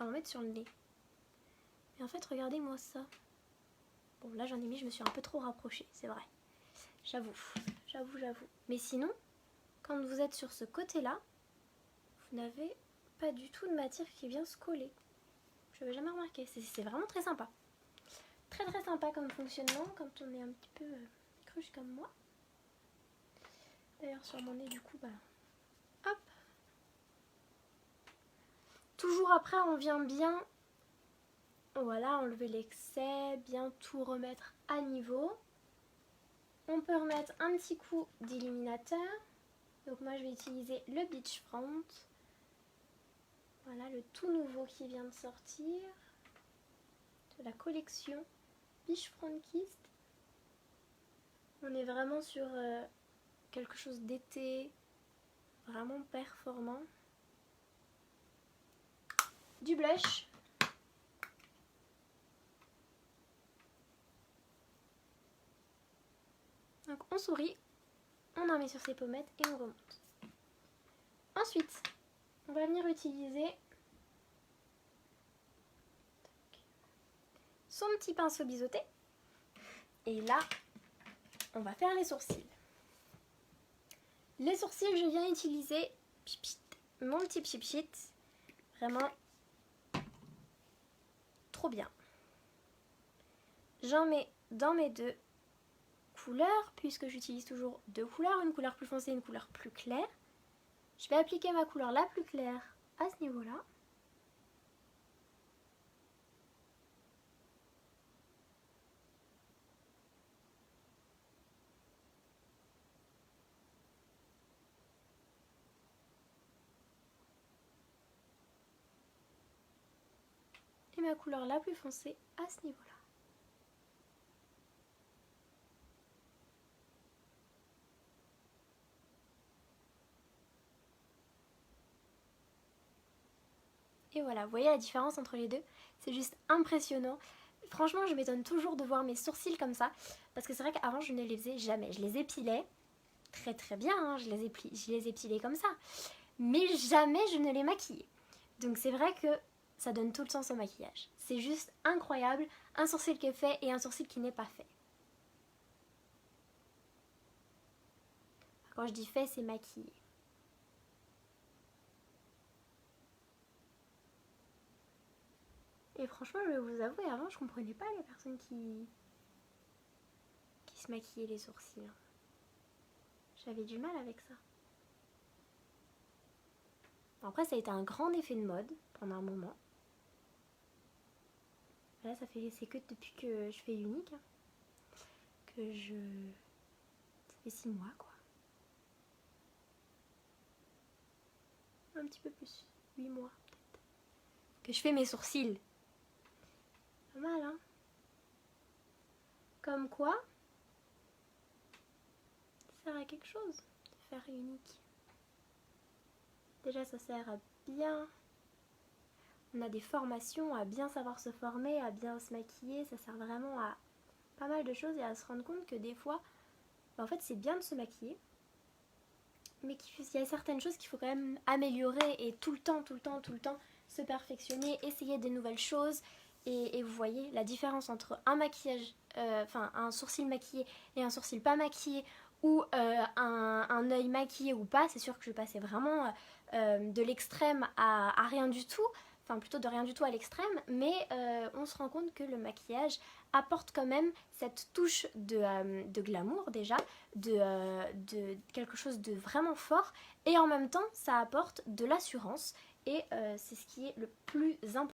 en mettre sur le nez. Mais en fait, regardez-moi ça. Bon, là, j'en ai mis, je me suis un peu trop rapprochée, c'est vrai. J'avoue. Mais sinon, quand vous êtes sur ce côté-là, vous n'avez pas du tout de matière qui vient se coller. Je n'avais jamais remarqué. C'est vraiment très sympa. Très très sympa comme fonctionnement quand on est un petit peu cruche comme moi. D'ailleurs, sur mon nez, du coup, bah... hop. Toujours après, on vient bien... Voilà, enlever l'excès, bien tout remettre à niveau. On peut remettre un petit coup d'illuminateur. Donc moi je vais utiliser le Beach Front. Voilà le tout nouveau qui vient de sortir. De la collection Beach Front Kissed. On est vraiment sur quelque chose d'été. Vraiment performant. Du blush. Donc on sourit, on en met sur ses pommettes et on remonte. Ensuite, on va venir utiliser son petit pinceau biseauté. Et là, on va faire les sourcils. Les sourcils, je viens utiliser mon petit pchit. Vraiment trop bien. J'en mets dans mes deux couleurs, puisque j'utilise toujours deux couleurs, une couleur plus foncée et une couleur plus claire. Je vais appliquer ma couleur la plus claire à ce niveau-là. Et ma couleur la plus foncée à ce niveau-là. Et voilà, vous voyez la différence entre les deux? C'est juste impressionnant. Franchement, je m'étonne toujours de voir mes sourcils comme ça. Parce que c'est vrai qu'avant, je ne les faisais jamais. Je les épilais très très bien, hein, je les épilais comme ça. Mais jamais je ne les maquillais. Donc c'est vrai que ça donne tout le sens au maquillage. C'est juste incroyable, un sourcil qui est fait et un sourcil qui n'est pas fait. Quand je dis fait, c'est maquillé. Et franchement, je vais vous avouer, avant, je comprenais pas les personnes qui se maquillaient les sourcils. J'avais du mal avec ça. Après, ça a été un grand effet de mode pendant un moment. Là, c'est que depuis que je fais unique, hein, que je... Ça fait 6 mois, quoi. Un petit peu plus, 8 mois, peut-être. Que je fais mes sourcils. Pas mal, hein? Comme quoi, ça sert à quelque chose de faire unique. Déjà, ça sert à bien... On a des formations à bien savoir se former, à bien se maquiller. Ça sert vraiment à pas mal de choses et à se rendre compte que des fois, en fait, c'est bien de se maquiller. Mais qu'il y a certaines choses qu'il faut quand même améliorer et tout le temps se perfectionner, essayer des nouvelles choses. Et vous voyez la différence entre un maquillage, un sourcil maquillé et un sourcil pas maquillé, ou un œil maquillé ou pas. C'est sûr que je passais vraiment de l'extrême à rien du tout, enfin plutôt de rien du tout à l'extrême, mais on se rend compte que le maquillage apporte quand même cette touche de glamour déjà, de quelque chose de vraiment fort, et en même temps ça apporte de l'assurance, et c'est ce qui est le plus important.